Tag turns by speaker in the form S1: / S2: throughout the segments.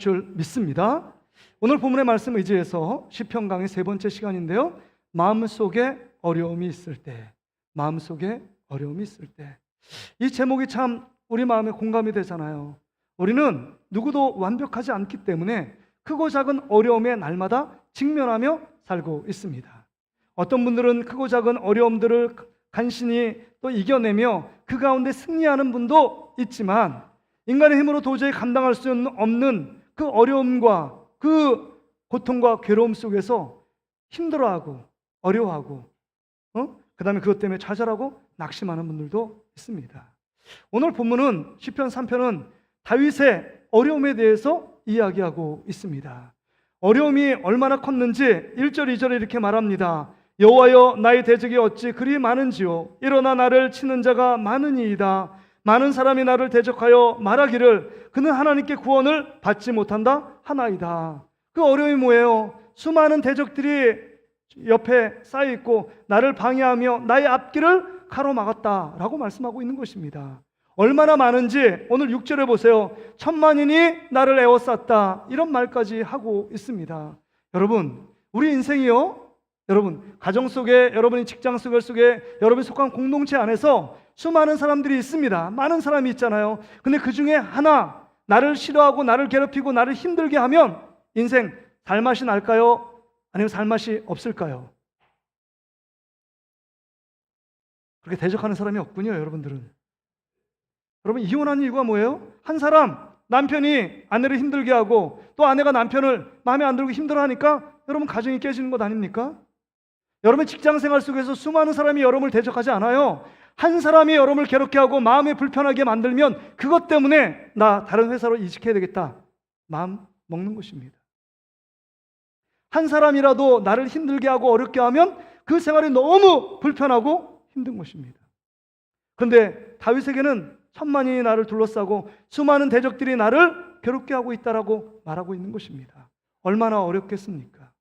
S1: 줄 믿습니다. 오늘 본문의 말씀 의지해서 시편 강의 세 번째 시간인데요. 마음속에 어려움이 있을 때, 마음속에 어려움이 있을 때. 이 제목이 참 우리 마음에 공감이 되잖아요. 우리는 누구도 완벽하지 않기 때문에 크고 작은 어려움에 날마다 직면하며 살고 있습니다. 어떤 분들은 크고 작은 어려움들을 간신히 또 이겨내며 그 가운데 승리하는 분도 있지만, 인간의 힘으로 도저히 감당할 수 없는 그 어려움과 그 고통과 괴로움 속에서 힘들어하고 어려워하고 그 다음에 그것 때문에 좌절하고 낙심하는 분들도 있습니다. 오늘 본문은 시편 3편은 다윗의 어려움에 대해서 이야기하고 있습니다. 어려움이 얼마나 컸는지 1절 2절에 이렇게 말합니다. 여호와여, 나의 대적이 어찌 그리 많은지요. 일어나 나를 치는 자가 많으니이다. 많은 사람이 나를 대적하여 말하기를 그는 하나님께 구원을 받지 못한다 하나이다. 그 어려움이 뭐예요? 수많은 대적들이 옆에 쌓여 있고 나를 방해하며 나의 앞길을 가로막았다라고 말씀하고 있는 것입니다. 얼마나 많은지 오늘 6절에 보세요. 천만인이 나를 에워쌌다, 이런 말까지 하고 있습니다. 여러분, 우리 인생이요, 여러분 가정 속에, 여러분이 직장 속에, 여러분이 속한 공동체 안에서 수많은 사람들이 있습니다. 많은 사람이 있잖아요. 근데 그 중에 하나 나를 싫어하고 나를 괴롭히고 나를 힘들게 하면 인생 살맛이 날까요? 아니면 살맛이 없을까요? 그렇게 대적하는 사람이 없군요, 여러분들은. 여러분, 이혼하는 이유가 뭐예요? 한 사람, 남편이 아내를 힘들게 하고 또 아내가 남편을 마음에 안 들고 힘들어하니까 여러분 가정이 깨지는 것 아닙니까? 여러분 직장생활 속에서 수많은 사람이 여러분을 대적하지 않아요. 한 사람이 여러분을 괴롭게 하고 마음에 불편하게 만들면 그것 때문에 나 다른 회사로 이직해야 되겠다, 마음 먹는 것입니다. 한 사람이라도 나를 힘들게 하고 어렵게 하면 그 생활이 너무 불편하고 힘든 것입니다. 그런데 다윗에게는 천만인이 나를 둘러싸고 수많은 대적들이 나를 괴롭게 하고 있다라고 말하고 있는 것입니다. 얼마나 어렵겠습니까?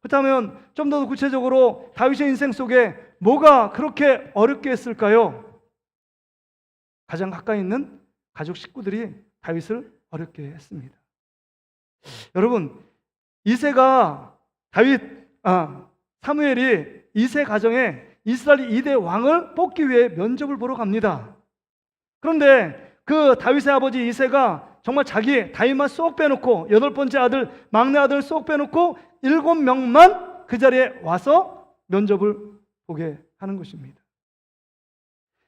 S1: 그렇다면 좀 더 구체적으로 다윗의 인생 속에 뭐가 그렇게 어렵게 했을까요? 가장 가까이 있는 가족 식구들이 다윗을 어렵게 했습니다. 여러분, 사무엘이 이세 가정에 이스라엘 2대 왕을 뽑기 위해 면접을 보러 갑니다. 그런데 그 다윗의 아버지 이세가 정말 자기 다윗만 쏙 빼놓고 8번째 아들, 막내 아들 쏙 빼놓고 7명만 그 자리에 와서 면접을 보게 하는 것입니다.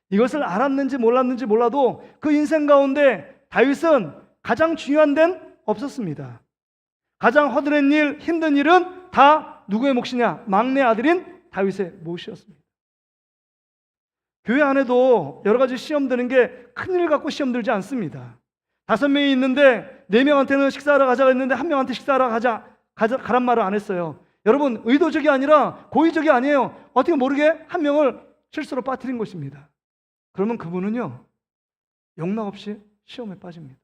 S1: 이것을 알았는지 몰랐는지 몰라도 그 인생 가운데 다윗은 가장 중요한 데는 없었습니다. 가장 허드렛 일, 힘든 일은 다 누구의 몫이냐? 막내 아들인 다윗의 몫이었습니다. 교회 안에도 여러 가지 시험 드는 게 큰일 갖고 시험 들지 않습니다. 5명이 있는데 4명한테는 식사하러 가자고 했는데 1명한테 식사하러 가란 말을 안 했어요. 여러분, 의도적이 아니라 고의적이 아니에요. 어떻게 모르게 1명을 실수로 빠뜨린 것입니다. 그러면 그분은요, 용납 없이 시험에 빠집니다.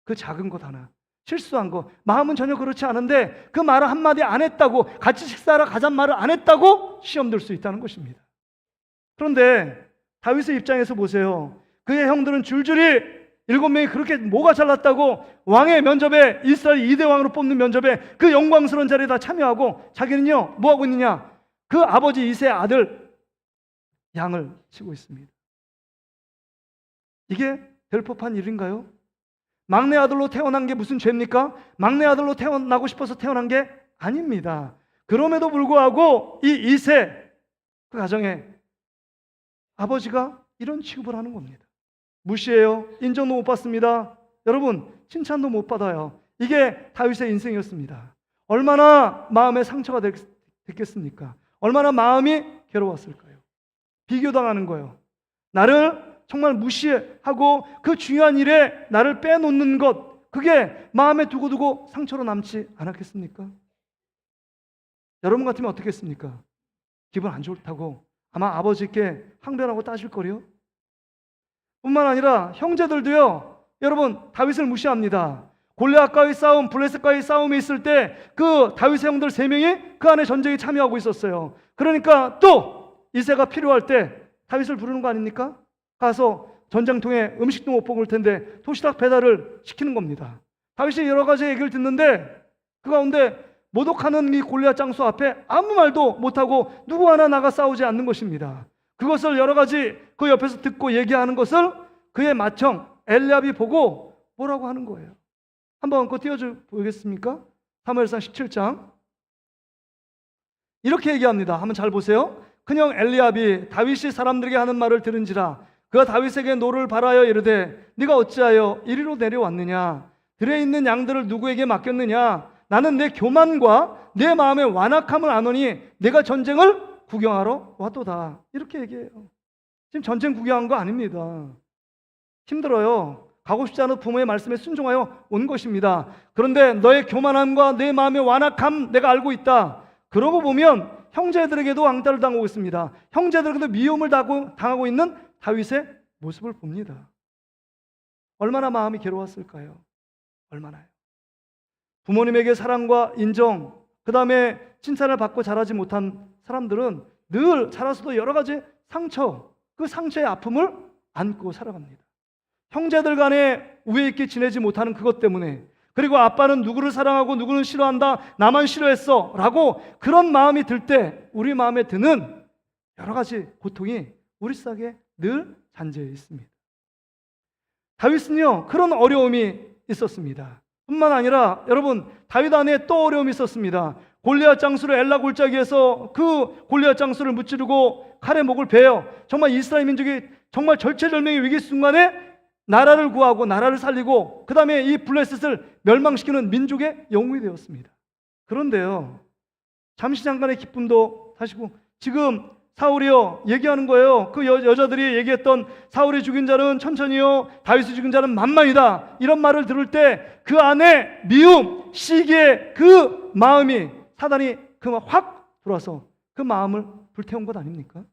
S1: 그 작은 것 하나, 실수한 거, 마음은 전혀 그렇지 않은데 그 말을 한마디 안 했다고, 같이 식사하러 가자는 말을 안 했다고 시험 들 수 있다는 것입니다. 그런데 다윗의 입장에서 보세요. 그의 형들은 줄줄이 7명이 그렇게 뭐가 잘났다고 왕의 면접에, 이스라엘 2대 왕으로 뽑는 면접에 그 영광스러운 자리에 다 참여하고 자기는요 뭐하고 있느냐? 그 아버지 이세의 아들 양을 치고 있습니다. 이게 될 법한 일인가요? 막내 아들로 태어난 게 무슨 죄입니까? 막내 아들로 태어나고 싶어서 태어난 게 아닙니다. 그럼에도 불구하고 이 이세, 그 가정에 아버지가 이런 취급을 하는 겁니다. 무시해요. 인정도 못 받습니다. 여러분, 칭찬도 못 받아요. 이게 다윗의 인생이었습니다. 얼마나 마음에 상처가 됐겠습니까? 얼마나 마음이 괴로웠을까요? 비교당하는 거예요. 나를 정말 무시하고 그 중요한 일에 나를 빼놓는 것, 그게 마음에 두고두고 상처로 남지 않았겠습니까? 여러분 같으면 어떻겠습니까? 기분 안 좋다고 아마 아버지께 항변하고 따질 거리요. 뿐만 아니라 형제들도요, 여러분 다윗을 무시합니다. 골리앗과의 싸움, 블레셋과의 싸움이 있을 때 그 다윗의 형들 3명이 그 안에 전쟁에 참여하고 있었어요. 그러니까 또 이세가 필요할 때 다윗을 부르는 거 아닙니까? 가서 전장통에 음식도 못 먹을 텐데 도시락 배달을 시키는 겁니다. 다윗이 여러 가지 얘기를 듣는데 그 가운데 모독하는 이 골리앗 장수 앞에 아무 말도 못하고 누구 하나 나가 싸우지 않는 것입니다. 그것을 여러 가지 그 옆에서 듣고 얘기하는 것을 그의 맏형 엘리압이 보고 뭐라고 하는 거예요. 한번 그거 띄워줘 보겠습니까? 사무엘상 17장 이렇게 얘기합니다. 한번 잘 보세요. 그냥 엘리압이 다윗이 사람들에게 하는 말을 들은지라 그가 다윗에게 노를 바라여 이르되 네가 어찌하여 이리로 내려왔느냐 들에 있는 양들을 누구에게 맡겼느냐 나는 내 교만과 내 마음의 완악함을 아노니 내가 전쟁을 구경하러 왔도다. 이렇게 얘기해요. 지금 전쟁 구경한 거 아닙니다. 힘들어요. 가고 싶지 않은 부모의 말씀에 순종하여 온 것입니다. 그런데 너의 교만함과 내 마음의 완악함 내가 알고 있다. 그러고 보면 형제들에게도 왕따를 당하고 있습니다. 형제들에게도 미움을 당하고 있는 다윗의 모습을 봅니다. 얼마나 마음이 괴로웠을까요? 얼마나요? 부모님에게 사랑과 인정, 그 다음에 칭찬을 받고 자라지 못한 사람들은 늘 자라서도 여러 가지 상처, 그 상처의 아픔을 안고 살아갑니다. 형제들 간에 우애 있게 지내지 못하는 그것 때문에, 그리고 아빠는 누구를 사랑하고 누구는 싫어한다, 나만 싫어했어 라고 그런 마음이 들 때 우리 마음에 드는 여러 가지 고통이 우리 속에 늘 잔재해 있습니다. 다윗은요 그런 어려움이 있었습니다. 뿐만 아니라 여러분 다윗 안에 또 어려움이 있었습니다. 골리앗 장수를 엘라 골짜기에서 그 골리앗 장수를 무찌르고 칼에 목을 베어 정말 이스라엘 민족이 정말 절체절명의 위기 순간에 나라를 구하고 나라를 살리고 그 다음에 이 블레셋을 멸망시키는 민족의 영웅이 되었습니다. 그런데요 잠시 잠깐의 기쁨도 사시고 지금 사울이요 얘기하는 거예요. 그 여자들이 얘기했던 사울이 죽인 자는 천천히요 다윗이 죽인 자는 만만이다 이런 말을 들을 때 그 안에 미움, 시기의 그 마음이 사단이 그만 확 들어와서 그 마음을 불태운 것 아닙니까?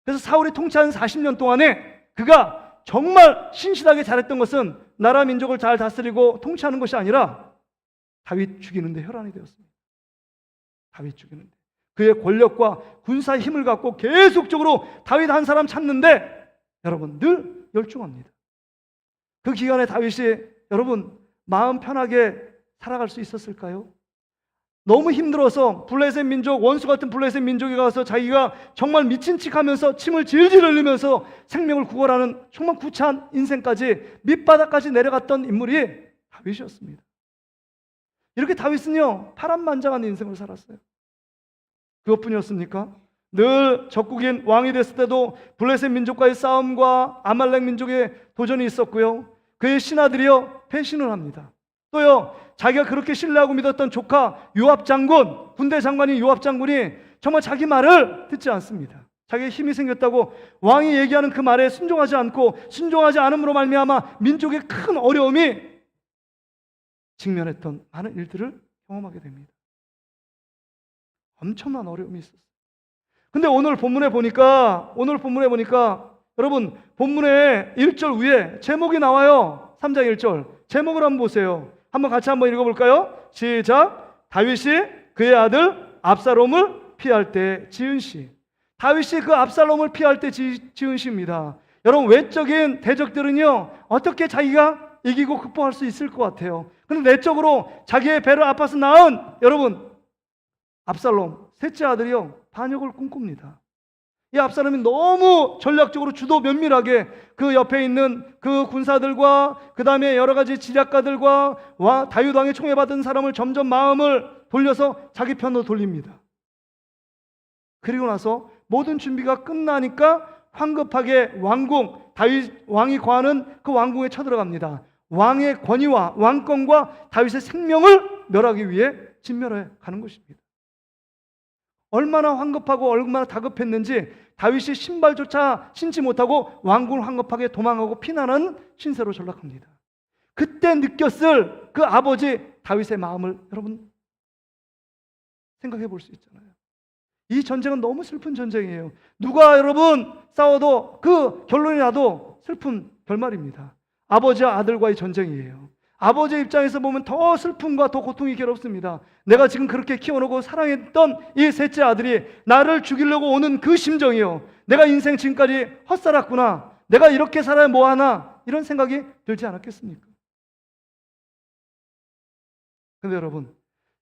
S1: 그래서 사울이 통치한 40년 동안에 그가 정말 신실하게 잘했던 것은 나라 민족을 잘 다스리고 통치하는 것이 아니라 다윗 죽이는데 혈안이 되었습니다. 다윗 죽이는데 그의 권력과 군사의 힘을 갖고 계속적으로 다윗 한 사람 찾는데 여러분 늘 열중합니다. 그 기간에 다윗이 여러분 마음 편하게 살아갈 수 있었을까요? 너무 힘들어서 블레셋 민족, 원수 같은 블레셋 민족에 가서 자기가 정말 미친 척하면서 침을 질질 흘리면서 생명을 구걸하는 정말 구차한 인생까지 밑바닥까지 내려갔던 인물이 다윗이었습니다. 이렇게 다윗은요 파란만장한 인생을 살았어요. 그것뿐이었습니까? 늘 적국인 왕이 됐을 때도 블레셋 민족과의 싸움과 아말렉 민족의 도전이 있었고요. 그의 신하들이요 배신을 합니다. 또요 자기가 그렇게 신뢰하고 믿었던 조카 요압 장군, 군대 장관인 요압 장군이 정말 자기 말을 듣지 않습니다. 자기의 힘이 생겼다고 왕이 얘기하는 그 말에 순종하지 않고 순종하지 않음으로 말미암아 민족의 큰 어려움이 직면했던 많은 일들을 경험하게 됩니다. 엄청난 어려움이 있었어요. 근데 오늘 본문에 보니까 여러분 본문의 1절 위에 제목이 나와요. 3장 1절 제목을 한번 보세요. 한번 같이 한번 읽어볼까요? 시작. 다윗이 그의 아들 압살롬을 피할 때 지은 시. 다윗이 그 압살롬을 피할 때 지은 시입니다. 여러분 외적인 대적들은요 어떻게 자기가 이기고 극복할 수 있을 것 같아요. 그런데 내적으로 자기의 배를 아파서 낳은 여러분 압살롬 셋째 아들이요 반역을 꿈꿉니다. 이 압살롬이 너무 전략적으로 주도 면밀하게 그 옆에 있는 그 군사들과 그 다음에 여러 가지 지략가들과 다윗 왕의 총애받은 사람을 점점 마음을 돌려서 자기 편으로 돌립니다. 그리고 나서 모든 준비가 끝나니까 황급하게 왕궁, 다윗 왕이 거하는 그 왕궁에 쳐들어갑니다. 왕의 권위와 왕권과 다윗의 생명을 멸하기 위해 진멸해 가는 것입니다. 얼마나 황급하고 얼마나 다급했는지 다윗이 신발조차 신지 못하고 왕궁을 황급하게 도망하고 피난하는 신세로 전락합니다. 그때 느꼈을 그 아버지 다윗의 마음을 여러분 생각해 볼 수 있잖아요. 이 전쟁은 너무 슬픈 전쟁이에요. 누가 여러분 싸워도 그 결론이 나도 슬픈 결말입니다. 아버지와 아들과의 전쟁이에요. 아버지의 입장에서 보면 더 슬픔과 더 고통이 괴롭습니다. 내가 지금 그렇게 키워놓고 사랑했던 이 셋째 아들이 나를 죽이려고 오는 그 심정이요. 내가 인생 지금까지 헛살았구나. 내가 이렇게 살아야 뭐하나 이런 생각이 들지 않았겠습니까? 근데 여러분,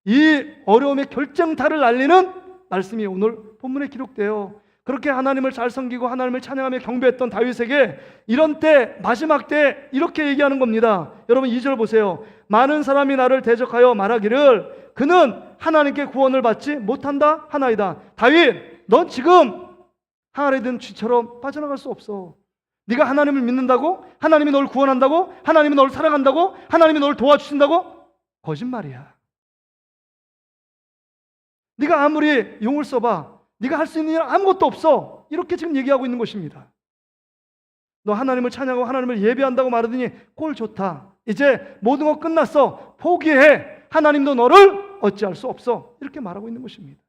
S1: 이 어려움의 결정타를 날리는 말씀이 오늘 본문에 기록돼요. 그렇게 하나님을 잘 섬기고 하나님을 찬양하며 경배했던 다윗에게 이런 때, 마지막 때 이렇게 얘기하는 겁니다. 여러분 2절 보세요. 많은 사람이 나를 대적하여 말하기를 그는 하나님께 구원을 받지 못한다 하나이다. 다윗, 넌 지금 항아리에 든 쥐처럼 빠져나갈 수 없어. 네가 하나님을 믿는다고? 하나님이 널 구원한다고? 하나님이 널 사랑한다고? 하나님이 널 도와주신다고? 거짓말이야. 네가 아무리 용을 써봐, 네가 할 수 있는 일 아무것도 없어. 이렇게 지금 얘기하고 있는 것입니다. 너 하나님을 찬양하고 하나님을 예배한다고 말하더니 꼴 좋다. 이제 모든 거 끝났어. 포기해. 하나님도 너를 어찌할 수 없어. 이렇게 말하고 있는 것입니다.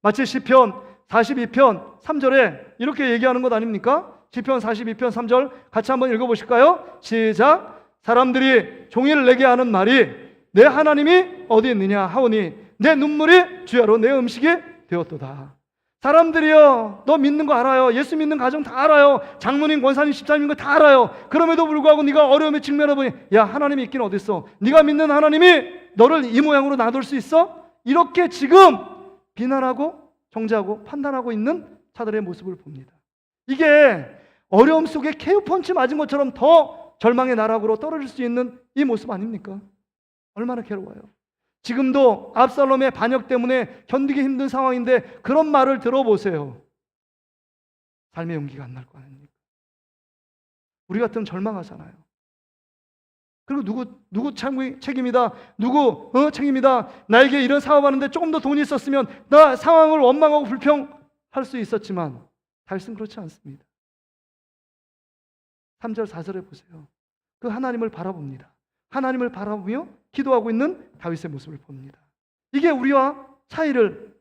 S1: 마치 시편 42편 3절에 이렇게 얘기하는 것 아닙니까? 시편 42편 3절 같이 한번 읽어보실까요? 시작. 사람들이 종일 내게 하는 말이 내 하나님이 어디 있느냐 하오니 내 눈물이 주야로 내 음식이 되었도다. 사람들이요, 너 믿는 거 알아요. 예수 믿는 가정 다 알아요. 장로님, 권사님, 집사님 거 다 알아요. 그럼에도 불구하고 네가 어려움에 직면해보니 야, 하나님이 있긴 어딨어. 네가 믿는 하나님이 너를 이 모양으로 놔둘 수 있어? 이렇게 지금 비난하고 정죄하고 판단하고 있는 자들의 모습을 봅니다. 이게 어려움 속에 KO 펀치 맞은 것처럼 더 절망의 나락으로 떨어질 수 있는 이 모습 아닙니까? 얼마나 괴로워요. 지금도 압살롬의 반역 때문에 견디기 힘든 상황인데 그런 말을 들어보세요. 삶의 용기가 안 날 거 아닙니까? 우리 같으면 절망하잖아요. 그리고 누구 책임이다. 누구 책임이다. 나에게 이런 사업하는데 조금 더 돈이 있었으면 나 상황을 원망하고 불평할 수 있었지만 다윗은 그렇지 않습니다. 3절 4절에 보세요. 그 하나님을 바라봅니다. 하나님을 바라보며 기도하고 있는 다윗의 모습을 봅니다. 이게 우리와 차이를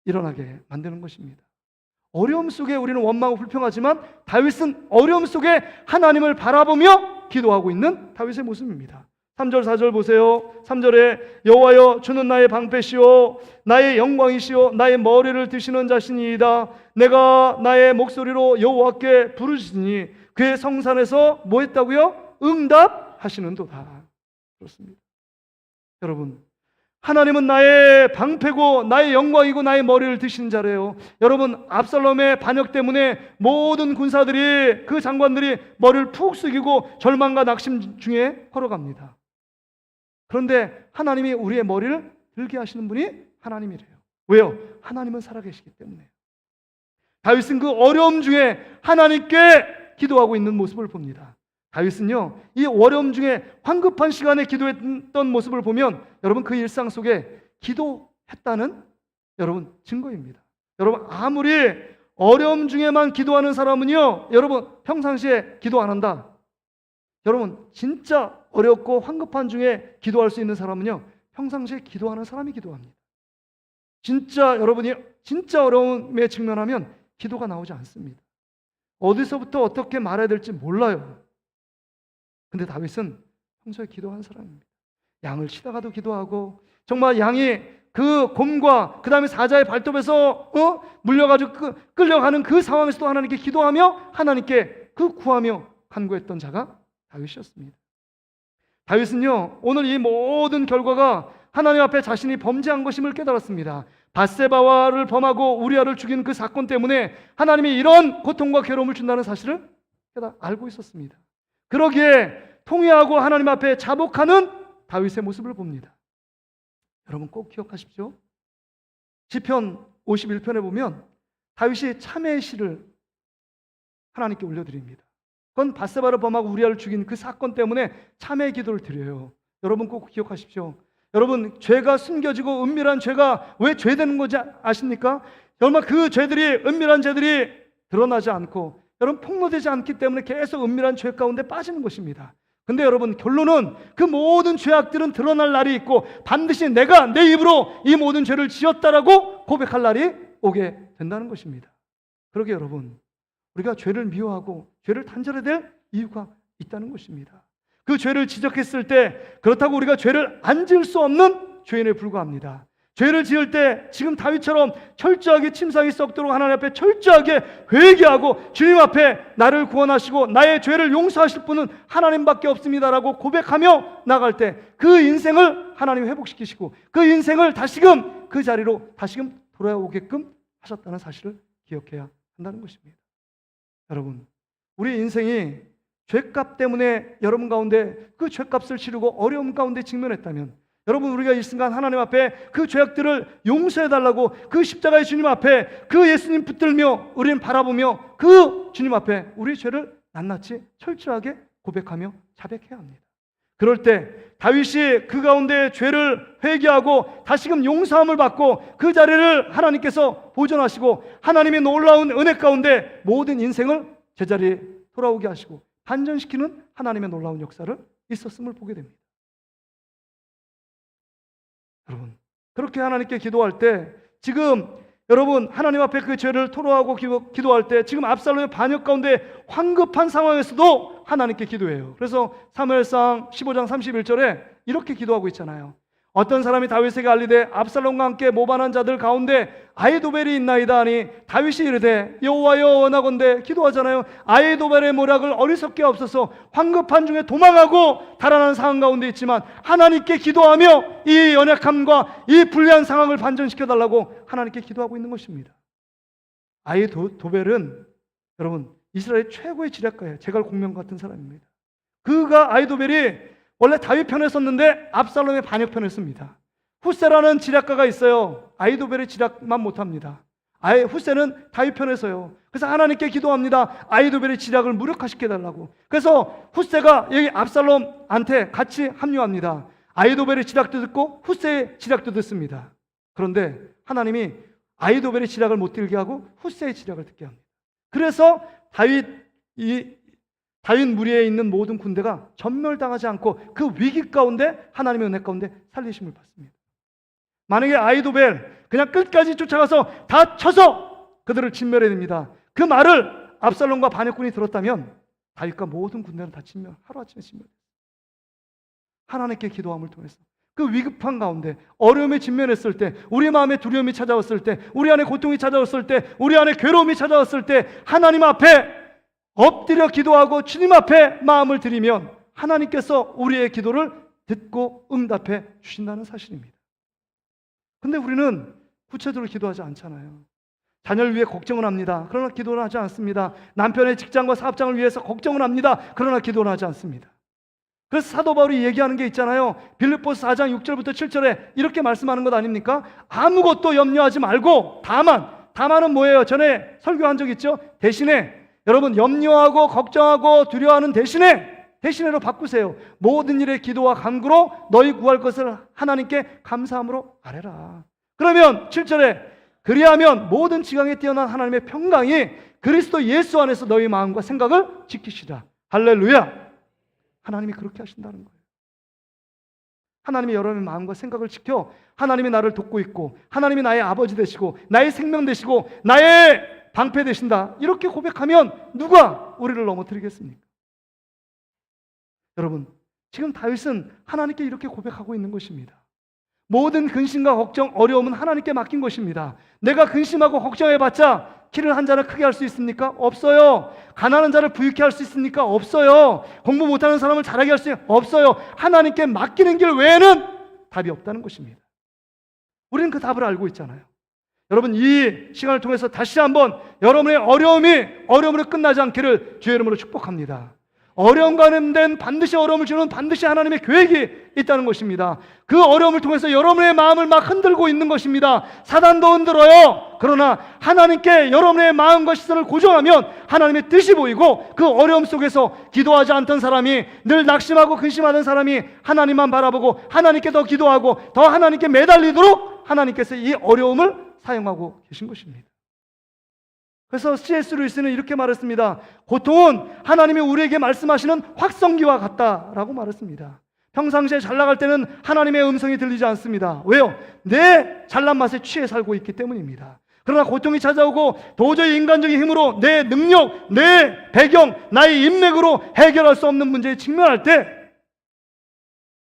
S1: 일어나게 만드는 것입니다. 어려움 속에 우리는 원망하고 불평하지만 다윗은 어려움 속에 하나님을 바라보며 기도하고 있는 다윗의 모습입니다. 3절 4절 보세요. 3절에 여호와여 주는 나의 방패시오 나의 영광이시오 나의 머리를 드시는 자신이이다. 내가 나의 목소리로 여호와께 부르시니 그의 성산에서 뭐 했다고요? 응답하시는도다. 그렇습니다. 여러분, 하나님은 나의 방패고 나의 영광이고 나의 머리를 드시는 자래요. 여러분, 압살롬의 반역 때문에 모든 군사들이, 그 장관들이 머리를 푹 숙이고 절망과 낙심 중에 걸어갑니다. 그런데 하나님이 우리의 머리를 들게 하시는 분이 하나님이래요. 왜요? 하나님은 살아계시기 때문에. 다윗은 그 어려움 중에 하나님께 기도하고 있는 모습을 봅니다. 다윗은요, 이 어려움 중에 황급한 시간에 기도했던 모습을 보면 여러분 그 일상 속에 기도했다는 여러분 증거입니다. 여러분 아무리 어려움 중에만 기도하는 사람은요, 여러분 평상시에 기도 안 한다. 여러분 진짜 어렵고 황급한 중에 기도할 수 있는 사람은요, 평상시에 기도하는 사람이 기도합니다. 진짜 여러분이 진짜 어려움에 직면하면 기도가 나오지 않습니다. 어디서부터 어떻게 말해야 될지 몰라요. 근데 다윗은 평소에 기도하는 사람입니다. 양을 치다가도 기도하고, 정말 양이 그 곰과 그 다음에 사자의 발톱에서 물려가지고 끌려가는 그 상황에서도 하나님께 기도하며 하나님께 그 구하며 간구했던 자가 다윗이었습니다. 다윗은요, 오늘 이 모든 결과가 하나님 앞에 자신이 범죄한 것임을 깨달았습니다. 밧세바와를 범하고 우리아를 죽인 그 사건 때문에 하나님이 이런 고통과 괴로움을 준다는 사실을 알고 있었습니다. 그러기에 통회하고 하나님 앞에 자복하는 다윗의 모습을 봅니다. 여러분 꼭 기억하십시오. 시편 51편에 보면 다윗이 참회의 시를 하나님께 올려드립니다. 그건 밧세바를 범하고 우리아를 죽인 그 사건 때문에 참회의 기도를 드려요. 여러분 꼭 기억하십시오. 여러분 죄가 숨겨지고 은밀한 죄가 왜 죄되는 건지 아십니까? 여러분 그 죄들이, 은밀한 죄들이 드러나지 않고 여러분 폭로되지 않기 때문에 계속 은밀한 죄 가운데 빠지는 것입니다. 근데 여러분 결론은 그 모든 죄악들은 드러날 날이 있고 반드시 내가 내 입으로 이 모든 죄를 지었다라고 고백할 날이 오게 된다는 것입니다. 그러게 여러분, 우리가 죄를 미워하고 죄를 단절해야 될 이유가 있다는 것입니다. 그 죄를 지적했을 때 그렇다고 우리가 죄를 안 지을 수 없는 죄인에 불과합니다. 죄를 지을 때 지금 다윗처럼 철저하게 침상이 썩도록 하나님 앞에 철저하게 회개하고 주님 앞에 나를 구원하시고 나의 죄를 용서하실 분은 하나님밖에 없습니다라고 고백하며 나갈 때 그 인생을 하나님이 회복시키시고 그 인생을 다시금 그 자리로 다시금 돌아오게끔 하셨다는 사실을 기억해야 한다는 것입니다. 여러분, 우리 인생이 죄값 때문에 여러분 가운데 그 죄값을 치르고 어려움 가운데 직면했다면 여러분, 우리가 이 순간 하나님 앞에 그 죄악들을 용서해달라고 그 십자가의 주님 앞에 그 예수님 붙들며 우리는 바라보며 그 주님 앞에 우리 죄를 낱낱이 철저하게 고백하며 자백해야 합니다. 그럴 때 다윗이 그 가운데 죄를 회개하고 다시금 용서함을 받고 그 자리를 하나님께서 보존하시고 하나님의 놀라운 은혜 가운데 모든 인생을 제자리에 돌아오게 하시고 반전시키는 하나님의 놀라운 역사를 있었음을 보게 됩니다. 여러분, 그렇게 하나님께 기도할 때 지금 여러분 하나님 앞에 그 죄를 토로하고 기도할 때 지금 압살롬의 반역 가운데 황급한 상황에서도 하나님께 기도해요. 그래서 사무엘상 15장 31절에 이렇게 기도하고 있잖아요. 어떤 사람이 다윗에게 알리되 압살롬과 함께 모반한 자들 가운데 아히도벨이 있나이다 하니 다윗이 이르되 여호와여 원하건대 기도하잖아요. 아히도벨의 모략을 어리석게 없어서 황급한 중에 도망하고 달아나는 상황 가운데 있지만 하나님께 기도하며 이 연약함과 이 불리한 상황을 반전시켜 달라고 하나님께 기도하고 있는 것입니다. 아히도벨은 여러분 이스라엘 최고의 지략가예요. 제갈 공명 같은 사람입니다. 그가 아히도벨이 원래 다윗 편에 섰는데 압살롬의 반역편에 씁니다. 후세라는 지략가가 있어요. 아히도벨의 지략만 못합니다. 후세는 다윗 편에 서요. 그래서 하나님께 기도합니다. 아히도벨의 지략을 무력화시켜달라고. 그래서 후세가 여기 압살롬한테 같이 합류합니다. 아히도벨의 지략도 듣고 후세의 지략도 듣습니다. 그런데 하나님이 아히도벨의 지략을 못 들게 하고 후세의 지략을 듣게 합니다. 그래서 다윗 무리에 있는 모든 군대가 전멸당하지 않고 그 위기 가운데 하나님의 은혜 가운데 살리심을 받습니다. 만약에 아히도벨 그냥 끝까지 쫓아가서 다 쳐서 그들을 진멸해야 됩니다. 그 말을 압살롬과 반역군이 들었다면 다윗과 모든 군대는 다 하루아침에 진멸. 하나님께 기도함을 통해서 그 위급한 가운데 어려움에 직면했을 때 우리 마음에 두려움이 찾아왔을 때 우리 안에 고통이 찾아왔을 때 우리 안에 괴로움이 찾아왔을 때 하나님 앞에 엎드려 기도하고 주님 앞에 마음을 드리면 하나님께서 우리의 기도를 듣고 응답해 주신다는 사실입니다. 근데 우리는 구체적으로 기도하지 않잖아요. 자녀를 위해 걱정은 합니다. 그러나 기도는 하지 않습니다. 남편의 직장과 사업장을 위해서 걱정은 합니다. 그러나 기도는 하지 않습니다. 그래서 사도 바울이 얘기하는 게 있잖아요. 빌립보서 4장 6절부터 7절에 이렇게 말씀하는 것 아닙니까? 아무것도 염려하지 말고 다만은 뭐예요? 전에 설교한 적 있죠? 대신에 여러분 염려하고 걱정하고 두려워하는 대신에로 바꾸세요. 모든 일에 기도와 간구로 너희 구할 것을 하나님께 감사함으로 아뢰라. 그러면 7절에 그리하면 모든 지강에 뛰어난 하나님의 평강이 그리스도 예수 안에서 너희 마음과 생각을 지키시라. 할렐루야. 하나님이 그렇게 하신다는 거예요. 하나님이 여러분의 마음과 생각을 지켜 하나님이 나를 돕고 있고 하나님이 나의 아버지 되시고 나의 생명 되시고 나의 방패 되신다. 이렇게 고백하면 누가 우리를 넘어뜨리겠습니까? 여러분, 지금 다윗은 하나님께 이렇게 고백하고 있는 것입니다. 모든 근심과 걱정, 어려움은 하나님께 맡긴 것입니다. 내가 근심하고 걱정해봤자 키를 한 자를 크게 할 수 있습니까? 없어요. 가난한 자를 부유케 할 수 있습니까? 없어요. 공부 못하는 사람을 잘하게 할 수 없어요. 하나님께 맡기는 길 외에는 답이 없다는 것입니다. 우리는 그 답을 알고 있잖아요. 여러분, 이 시간을 통해서 다시 한번 여러분의 어려움으로 끝나지 않기를 주의 이름으로 축복합니다. 어려움 가운데 반드시 어려움을 주는 반드시 하나님의 계획이 있다는 것입니다. 그 어려움을 통해서 여러분의 마음을 막 흔들고 있는 것입니다. 사단도 흔들어요. 그러나 하나님께 여러분의 마음과 시선을 고정하면 하나님의 뜻이 보이고 그 어려움 속에서 기도하지 않던 사람이 늘 낙심하고 근심하던 사람이 하나님만 바라보고 하나님께 더 기도하고 더 하나님께 매달리도록 하나님께서 이 어려움을 사용하고 계신 것입니다. 그래서 C.S. 루이스는 이렇게 말했습니다. 고통은 하나님이 우리에게 말씀하시는 확성기와 같다라고 말했습니다. 평상시에 잘 나갈 때는 하나님의 음성이 들리지 않습니다. 왜요? 내 잘난 맛에 취해 살고 있기 때문입니다. 그러나 고통이 찾아오고 도저히 인간적인 힘으로 내 능력, 내 배경, 나의 인맥으로 해결할 수 없는 문제에 직면할 때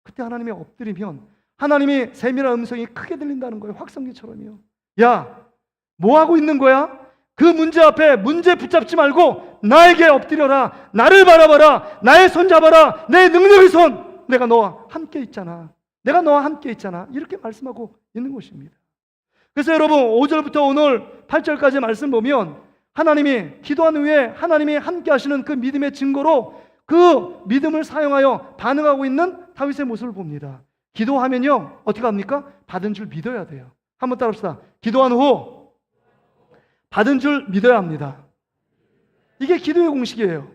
S1: 그때 하나님이 엎드리면 하나님이 세밀한 음성이 크게 들린다는 거예요. 확성기처럼요. 야, 뭐 하고 있는 거야? 그 문제 앞에 문제 붙잡지 말고 나에게 엎드려라. 나를 바라봐라. 나의 손 잡아라. 내 능력의 손. 내가 너와 함께 있잖아. 내가 너와 함께 있잖아. 이렇게 말씀하고 있는 것입니다. 그래서 여러분 5절부터 오늘 8절까지 말씀 보면 하나님이 기도한 후에 하나님이 함께 하시는 그 믿음의 증거로 그 믿음을 사용하여 반응하고 있는 다윗의 모습을 봅니다. 기도하면요 어떻게 합니까? 받은 줄 믿어야 돼요. 한번 따라합시다. 기도한 후 받은 줄 믿어야 합니다. 이게 기도의 공식이에요.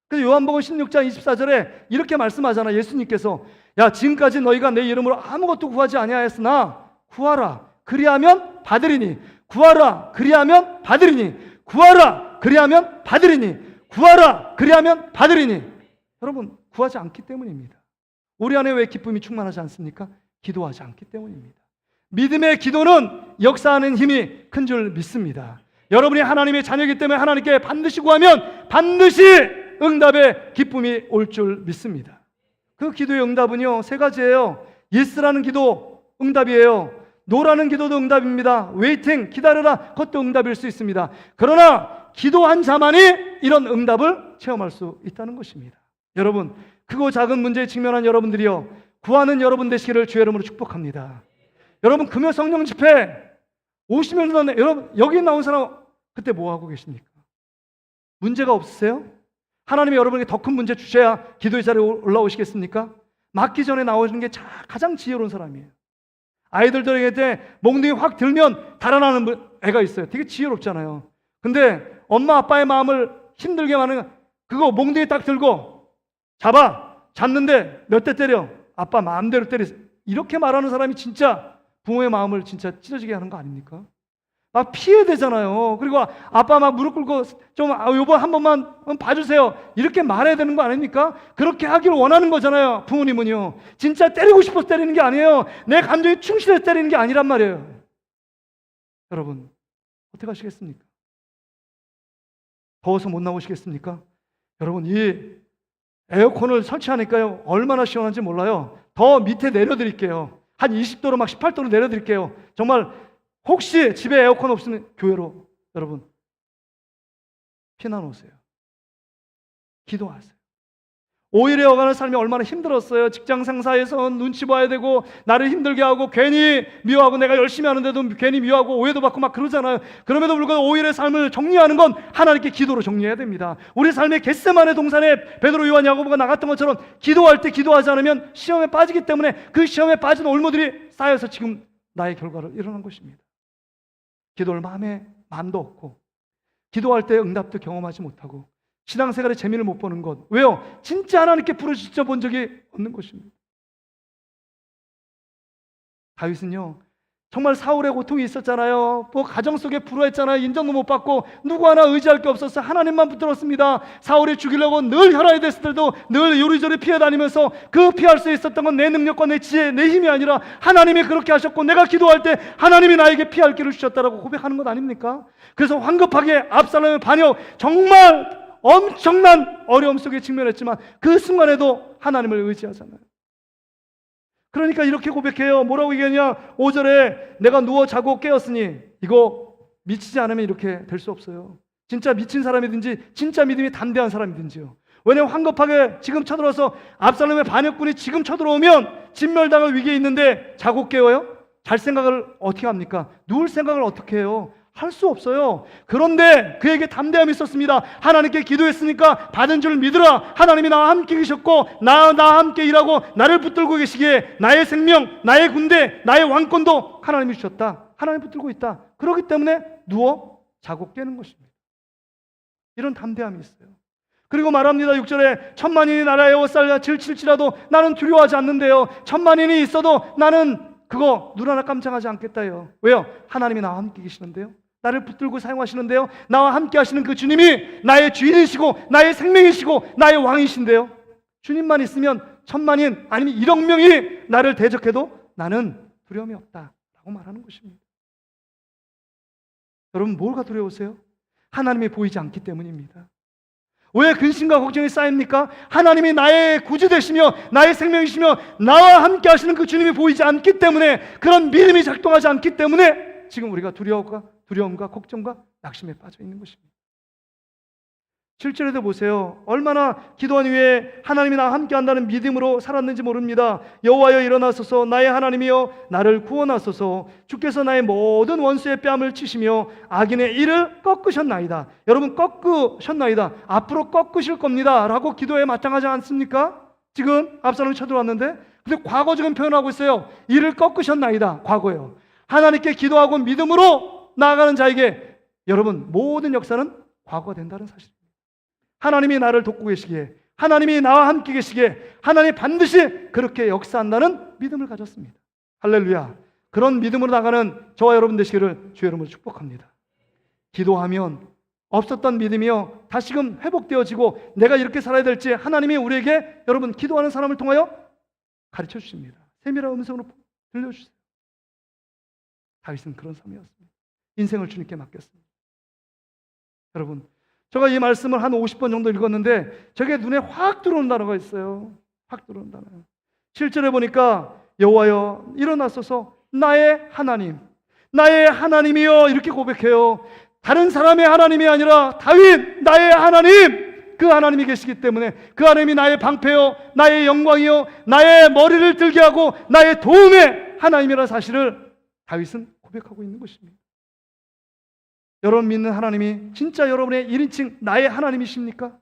S1: 그래서 요한복음 16장 24절에 이렇게 말씀하잖아요. 예수님께서 야 지금까지 너희가 내 이름으로 아무것도 구하지 아니하였으나 구하라 그리하면 받으리니 구하라 그리하면 받으리니 구하라 그리하면 받으리니 구하라 그리하면 받으리니. 여러분 구하지 않기 때문입니다. 우리 안에 왜 기쁨이 충만하지 않습니까? 기도하지 않기 때문입니다. 믿음의 기도는 역사하는 힘이 큰 줄 믿습니다. 여러분이 하나님의 자녀이기 때문에 하나님께 반드시 구하면 반드시 응답의 기쁨이 올 줄 믿습니다. 그 기도의 응답은요 세 가지예요. 예스라는 기도 응답이에요. 노라는 기도도 응답입니다. 웨이팅, 기다려라, 그것도 응답일 수 있습니다. 그러나 기도한 자만이 이런 응답을 체험할 수 있다는 것입니다. 여러분 크고 작은 문제에 직면한 여러분들이요 구하는 여러분 되시기를 주의 이름으로 축복합니다. 여러분 금요 성령 집회 오시면 전에 여러분 여기 나온 사람 그때 뭐 하고 계십니까? 문제가 없으세요? 하나님이 여러분에게 더 큰 문제 주셔야 기도의 자리에 올라오시겠습니까? 맞기 전에 나오시는 게 가장 지혜로운 사람이에요. 아이들에게 몽둥이 확 들면 달아나는 애가 있어요. 되게 지혜롭잖아요. 근데 엄마 아빠의 마음을 힘들게 하는 그거 몽둥이 딱 들고 잡는데 몇 대 때려? 아빠 마음대로 때리세요. 이렇게 말하는 사람이 진짜 부모의 마음을 진짜 찢어지게 하는 거 아닙니까? 막 피해야 되잖아요. 그리고 아빠 막 무릎 꿇고 좀 요번 한 번만 봐주세요. 이렇게 말해야 되는 거 아닙니까? 그렇게 하기를 원하는 거잖아요. 부모님은요. 진짜 때리고 싶어서 때리는 게 아니에요. 내 감정이 충실해서 때리는 게 아니란 말이에요. 여러분 어떻게 하시겠습니까? 더워서 못 나오시겠습니까? 여러분 이 에어컨을 설치하니까요 얼마나 시원한지 몰라요. 더 밑에 내려드릴게요. 한 20도로 막 18도로 내려드릴게요. 정말 혹시 집에 에어컨 없으면 교회로 여러분 피난 오세요. 기도하세요. 5일에 어가는 삶이 얼마나 힘들었어요. 직장 상사에서 눈치 봐야 되고 나를 힘들게 하고 괜히 미워하고 내가 열심히 하는데도 괜히 미워하고 오해도 받고 막 그러잖아요. 그럼에도 불구하고 5일의 삶을 정리하는 건 하나님께 기도로 정리해야 됩니다. 우리 삶의 겟세마네 동산에 베드로, 요한, 야고보가 나갔던 것처럼 기도할 때 기도하지 않으면 시험에 빠지기 때문에 그 시험에 빠진 올무들이 쌓여서 지금 나의 결과를 일어난 것입니다. 기도를 마음도 없고 기도할 때 응답도 경험하지 못하고 신앙생활의 재미를 못 보는 것. 왜요? 진짜 하나님께 부르짖어 본 적이 없는 것입니다. 다윗은요 정말 사울의 고통이 있었잖아요. 뭐 가정 속에 불화했잖아요. 인정도 못 받고 누구 하나 의지할 게 없었어요. 하나님만 붙들었습니다. 사울이 죽이려고 늘 혈안이 됐을 때도 늘 요리조리 피해 다니면서 그 피할 수 있었던 건 내 능력과 내 지혜, 내 힘이 아니라 하나님이 그렇게 하셨고 내가 기도할 때 하나님이 나에게 피할 길을 주셨다라고 고백하는 것 아닙니까? 그래서 황급하게 압살롬의 반역 정말 엄청난 어려움 속에 직면했지만 그 순간에도 하나님을 의지하잖아요. 그러니까 이렇게 고백해요. 뭐라고 얘기하냐? 5절에 내가 누워 자고 깨었으니 이거 미치지 않으면 이렇게 될 수 없어요. 진짜 미친 사람이든지 진짜 믿음이 담대한 사람이든지요. 왜냐하면 황급하게 지금 쳐들어서 압살롬의 반역군이 지금 쳐들어오면 진멸당할 위기에 있는데 자고 깨어요? 잘 생각을 어떻게 합니까? 누울 생각을 어떻게 해요? 할 수 없어요. 그런데 그에게 담대함이 있었습니다. 하나님께 기도했으니까 받은 줄 믿으라. 하나님이 나와 함께 계셨고 나와 함께 일하고 나를 붙들고 계시기에 나의 생명, 나의 군대, 나의 왕권도 하나님이 주셨다. 하나님 붙들고 있다. 그렇기 때문에 누워 자고 깨는 것입니다. 이런 담대함이 있어요. 그리고 말합니다. 6절에 천만인이 나라에 옷살려 질칠지라도 나는 두려워하지 않는데요. 천만인이 있어도 나는 그거 눈 하나 깜짝하지 않겠다요. 왜요? 하나님이 나와 함께 계시는데요. 나를 붙들고 사용하시는데요. 나와 함께 하시는 그 주님이 나의 주인이시고 나의 생명이시고 나의 왕이신데요. 주님만 있으면 천만인 아니면 1억 명이 나를 대적해도 나는 두려움이 없다라고 말하는 것입니다. 여러분 뭐가 두려우세요? 하나님이 보이지 않기 때문입니다. 왜 근심과 걱정이 쌓입니까? 하나님이 나의 구주 되시며 나의 생명이시며 나와 함께 하시는 그 주님이 보이지 않기 때문에, 그런 믿음이 작동하지 않기 때문에 지금 우리가 두려움과 걱정과 낙심에 빠져 있는 것입니다. 7절에도 보세요. 얼마나 기도한 후에 하나님이 나와 함께 한다는 믿음으로 살았는지 모릅니다. 여호와여 일어나소서, 나의 하나님이여 나를 구원하소서. 주께서 나의 모든 원수의 뺨을 치시며 악인의 이를 꺾으셨나이다. 여러분, 꺾으셨나이다, 앞으로 꺾으실 겁니다 라고 기도에 마땅하지 않습니까? 지금 압살롬이 쳐들어왔는데, 근데 과거적인 표현하고 있어요. 이를 꺾으셨나이다, 과거예요. 하나님께 기도하고 믿음으로 나아가는 자에게 여러분, 모든 역사는 과거가 된다는 사실입니다. 하나님이 나를 돕고 계시기에, 하나님이 나와 함께 계시기에 하나님이 반드시 그렇게 역사한다는 믿음을 가졌습니다. 할렐루야. 그런 믿음으로 나가는 저와 여러분 되시기를 주의 이름으로 축복합니다. 기도하면 없었던 믿음이요 다시금 회복되어지고 내가 이렇게 살아야 될지 하나님이 우리에게 여러분 기도하는 사람을 통하여 가르쳐 주십니다. 세밀한 음성으로 들려주세요. 다윗은 그런 삶이었습니다. 인생을 주님께 맡겼습니다. 여러분, 제가 이 말씀을 한 50번 정도 읽었는데 저게 눈에 확 들어오는 단어가 있어요. 확 들어오는 단어. 7절에 보니까 여호와여 일어나소서, 나의 하나님, 나의 하나님이여, 이렇게 고백해요. 다른 사람의 하나님이 아니라 다윗 나의 하나님, 그 하나님이 계시기 때문에 그 하나님이 나의 방패요, 나의 영광이요, 나의 머리를 들게 하고 나의 도움의 하나님이라는 사실을 다윗은 고백하고 있는 것입니다. 여러분 믿는 하나님이 진짜 여러분의 1인칭 나의 하나님이십니까?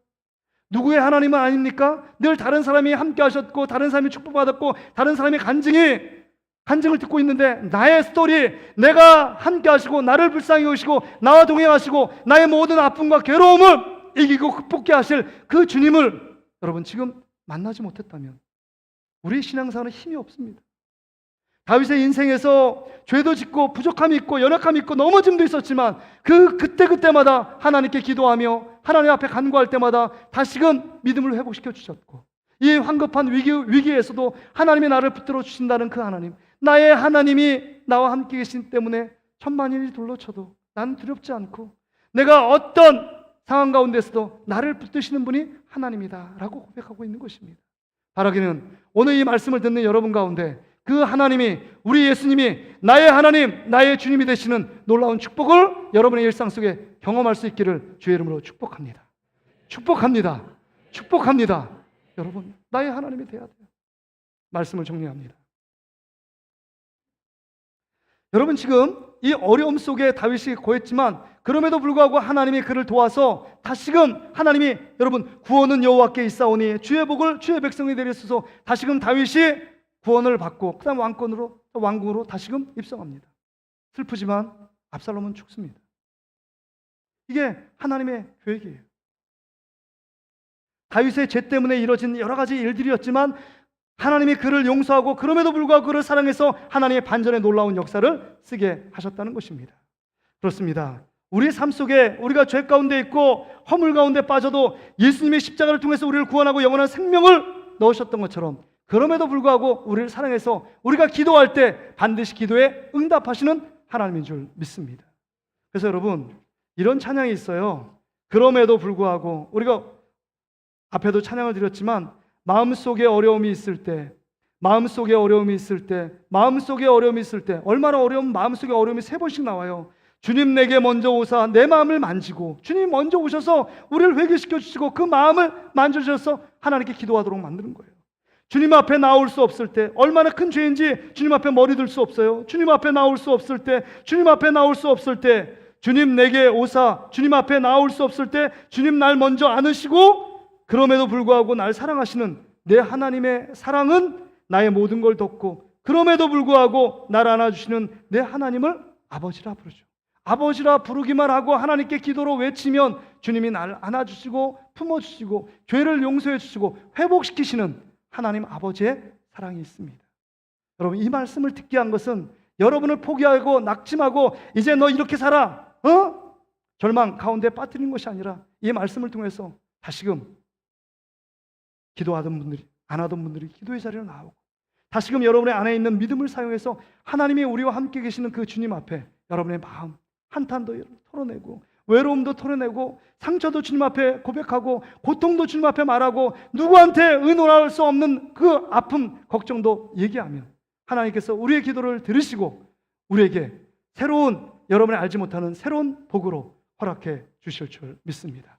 S1: 누구의 하나님은 아닙니까? 늘 다른 사람이 함께 하셨고 다른 사람이 축복받았고 다른 사람의 간증을 듣고 있는데, 나의 스토리, 내가 함께 하시고 나를 불쌍히 여기시고 나와 동행하시고 나의 모든 아픔과 괴로움을 이기고 극복해 하실 그 주님을 여러분 지금 만나지 못했다면 우리의 신앙생활은 힘이 없습니다. 다윗의 인생에서 죄도 짓고 부족함이 있고 연약함이 있고 넘어짐도 있었지만 그때마다 하나님께 기도하며 하나님 앞에 간구할 때마다 다시금 믿음을 회복시켜 주셨고, 이 황급한 위기에서도 하나님이 나를 붙들어 주신다는 그 하나님, 나의 하나님이 나와 함께 계신 때문에 천만인이 둘러쳐도 난 두렵지 않고 내가 어떤 상황 가운데서도 나를 붙드시는 분이 하나님이다 라고 고백하고 있는 것입니다. 바라기는 오늘 이 말씀을 듣는 여러분 가운데 그 하나님이, 우리 예수님이 나의 하나님, 나의 주님이 되시는 놀라운 축복을 여러분의 일상 속에 경험할 수 있기를 주의 이름으로 축복합니다. 축복합니다. 축복합니다. 여러분, 나의 하나님이 돼야 돼요. 말씀을 정리합니다. 여러분, 지금 이 어려움 속에 다윗이 거했지만 그럼에도 불구하고 하나님이 그를 도와서 다시금 하나님이 여러분 구원은 여호와께 있사오니 주의 복을 주의 백성이 되리소서, 다시금 다윗이 구원을 받고 그 다음 왕궁으로 다시금 입성합니다. 슬프지만 압살롬은 죽습니다. 이게 하나님의 계획이에요. 다윗의 죄 때문에 이뤄진 여러 가지 일들이었지만 하나님이 그를 용서하고 그럼에도 불구하고 그를 사랑해서 하나님의 반전의 놀라운 역사를 쓰게 하셨다는 것입니다. 그렇습니다. 우리 삶 속에 우리가 죄 가운데 있고 허물 가운데 빠져도 예수님의 십자가를 통해서 우리를 구원하고 영원한 생명을 넣으셨던 것처럼, 그럼에도 불구하고 우리를 사랑해서 우리가 기도할 때 반드시 기도에 응답하시는 하나님인 줄 믿습니다. 그래서 여러분, 이런 찬양이 있어요. 그럼에도 불구하고, 우리가 앞에도 찬양을 드렸지만 마음속에 어려움이 있을 때, 마음속에 어려움이 있을 때, 마음속에 어려움이 있을 때, 얼마나 어려움, 마음속에 어려움이 3번씩 나와요. 주님 내게 먼저 오사 내 마음을 만지고, 주님 먼저 오셔서 우리를 회개시켜 주시고 그 마음을 만져주셔서 하나님께 기도하도록 만드는 거예요. 주님 앞에 나올 수 없을 때, 얼마나 큰 죄인지 주님 앞에 머리 들 수 없어요. 주님 앞에 나올 수 없을 때, 주님 앞에 나올 수 없을 때, 주님 내게 오사, 주님 앞에 나올 수 없을 때 주님 날 먼저 안으시고 그럼에도 불구하고 날 사랑하시는 내 하나님의 사랑은 나의 모든 걸 덮고, 그럼에도 불구하고 날 안아주시는 내 하나님을 아버지라 부르죠. 아버지라 부르기만 하고 하나님께 기도로 외치면 주님이 날 안아주시고 품어주시고 죄를 용서해 주시고 회복시키시는 하나님 아버지의 사랑이 있습니다. 여러분, 이 말씀을 듣게 한 것은 여러분을 포기하고 낙심하고 이제 너 이렇게 살아, 절망 가운데 빠뜨린 것이 아니라 이 말씀을 통해서 다시금 기도하던 분들이, 안 하던 분들이 기도의 자리로 나오고 다시금 여러분의 안에 있는 믿음을 사용해서 하나님이 우리와 함께 계시는 그 주님 앞에 여러분의 마음 한탄도 털어내고 외로움도 털어내고 상처도 주님 앞에 고백하고 고통도 주님 앞에 말하고 누구한테 의논할 수 없는 그 아픔, 걱정도 얘기하면 하나님께서 우리의 기도를 들으시고 우리에게 새로운, 여러분이 알지 못하는 새로운 복으로 허락해 주실 줄 믿습니다.